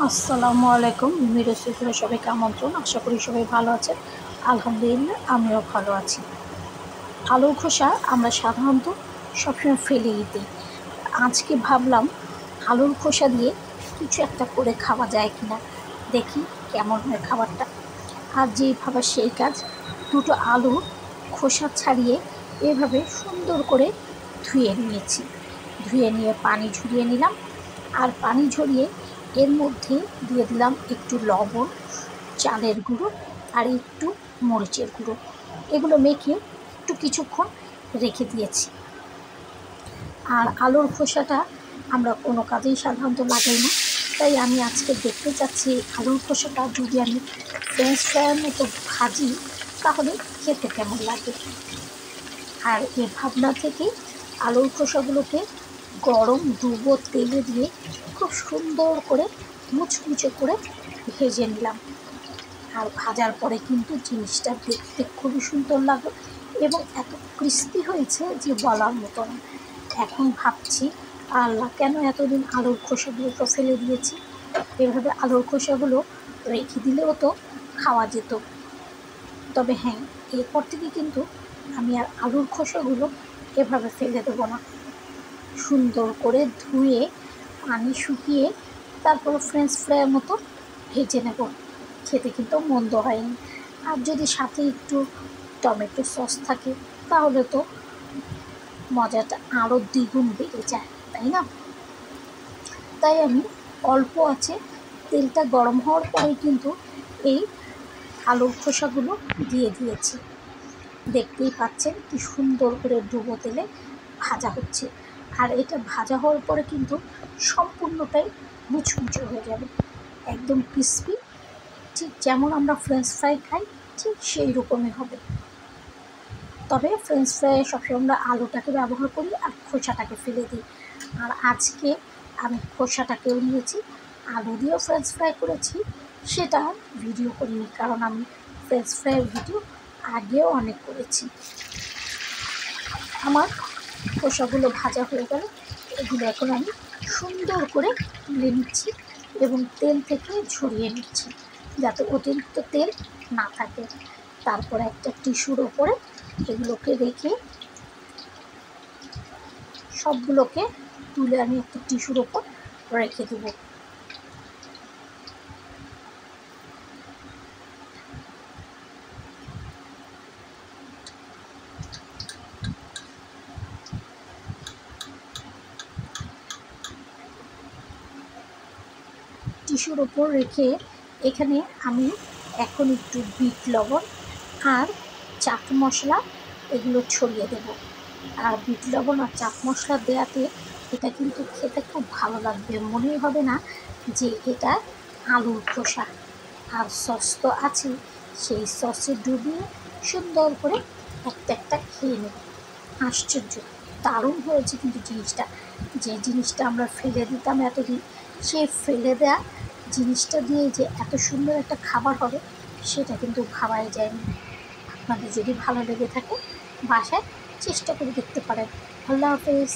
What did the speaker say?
আসসালামু আলাইকুম। মিমি রেসিপিতে সবাইকে আমন্ত্রণ। আশা করি সবাই ভালো আছেন। আলহামদুলিল্লাহ আমিও ভালো আছি। আলুর খোসা আমরা সাধারণত সবসময় ফেলেই দিই। আজকে ভাবলাম আলুর খোসা দিয়ে কিছু একটা করে খাওয়া যায় কিনা, দেখি কেমন হয় খাবারটা। আর যেই ভাবা সেই কাজ, দুটো আলু খোসা ছাড়িয়ে এভাবে সুন্দর করে ধুয়ে নিয়েছি। ধুয়ে নিয়ে পানি ঝরিয়ে নিলাম, আর পানি ঝরিয়ে এর মধ্যে দিয়ে দিলাম একটু লবণ, চালের গুঁড়ো আর একটু মরিচের গুঁড়ো। এগুলো মেখে একটু কিছুক্ষণ রেখে দিয়েছি। আর আলুর খোসাটা আমরা কোনো কাজেই সাধারণত লাগাই না, তাই আমি আজকে দেখতে চাচ্ছি আলুর খোসাটা যদি আমি ফ্রেঞ্চ ফ্রাইয়ের মতো ভাজি তাহলে খেতে কেমন লাগে। আর এ ভাবনা থেকে আলুর খোসাগুলোকে গরম ডুবো তেলে দিয়ে খুব সুন্দর করে মুচমুচে করে ভেজে নিলাম। আর ভাজার পরে কিন্তু জিনিসটা দেখতে খুবই সুন্দর লাগলো এবং এত ক্রিস্পি হয়েছে যে বলার মতো না। এখন ভাবছি, আল্লাহ, কেন এতদিন আলুর খোসাগুলো তো ফেলে দিয়েছি। এভাবে আলুর খোসাগুলো রেখে দিলেও তো খাওয়া যেত। তবে হ্যাঁ, এরপর থেকে কিন্তু আমি আর আলুর খোসাগুলো এভাবে ফেলে দেবো না। সুন্দর করে ধুয়ে পানি শুকিয়ে তারপর ফ্রেঞ্চ ফ্রাইয়ের মতো ভেজে নেব। খেতে কিন্তু মন্দ হয়নি। আর যদি সাথে একটু টমেটো সস থাকে তাহলে তো মজাটা আরও দ্বিগুণ বেড়ে যায়, তাই না? তাই আমি অল্প আছে তেলটা গরম হওয়ার পরেই কিন্তু এই আলুর খোসাগুলো দিয়ে দিয়েছি। দেখতেই পাচ্ছেন কি সুন্দর করে ডুবো তেলে ভাজা হচ্ছে। আর এটা ভাজা হওয়ার পরে কিন্তু সম্পূর্ণটাই মুচমুচে হয়ে যাবে, একদম ক্রিস্পি, ঠিক যেমন আমরা ফ্রেঞ্চ ফ্রাই খাই ঠিক সেই রকমই হবে। তবে ফ্রেঞ্চ ফ্রাই সবসময় আমরা আলুটাকে ব্যবহার করি আর খোসাটাকে ফেলে দিই। আর আজকে আমি খোসাটাকেও নিয়েছি, আলু দিয়েও ফ্রেঞ্চ ফ্রাই করেছি, সেটা ভিডিও করিনি কারণ আমি ফ্রেঞ্চ ফ্রাইয়ের ভিডিও আগেও অনেক করেছি। আমার খোসাগুলো ভাজা হয়ে গেল, এগুলো এখন আমি সুন্দর করে তুলে নিচ্ছি এবং তেল থেকে ঝরিয়ে নিচ্ছি যাতে অতিরিক্ত তেল না থাকে। তারপর একটা টিস্যুর ওপরে এগুলোকে রেখে সবগুলোকে তুলে আমি একটা টিস্যুর ওপর রেখে দেবো। টিস্যুর ওপর রেখে এখানে আমি এখন একটু বিট লবণ আর চাট মশলা এগুলো ছড়িয়ে দেব। আর বিট লবণ আর চাট মশলা দেওয়াতে এটা কিন্তু খেতে খুব ভালো লাগবে, মনেই হবে না যে এটা আলুর খোসা। আর সস তো আছে, সেই সসে ডুবিয়ে সুন্দর করে একটা একটা খেয়ে নেব। আশ্চর্য দারুণ হয়েছে কিন্তু জিনিসটা। যে জিনিসটা আমরা ফেলে দিতাম এতদিন, সেই ফেলে দেওয়া জিনিসটা দিয়ে যে এত সুন্দর একটা খাবার হবে সেটা কিন্তু ভাবাই যায়নি। আপনাদের যদি ভালো লেগে থাকে বাসায় চেষ্টা করে দেখতে পারেন। আল্লাহ হাফেজ।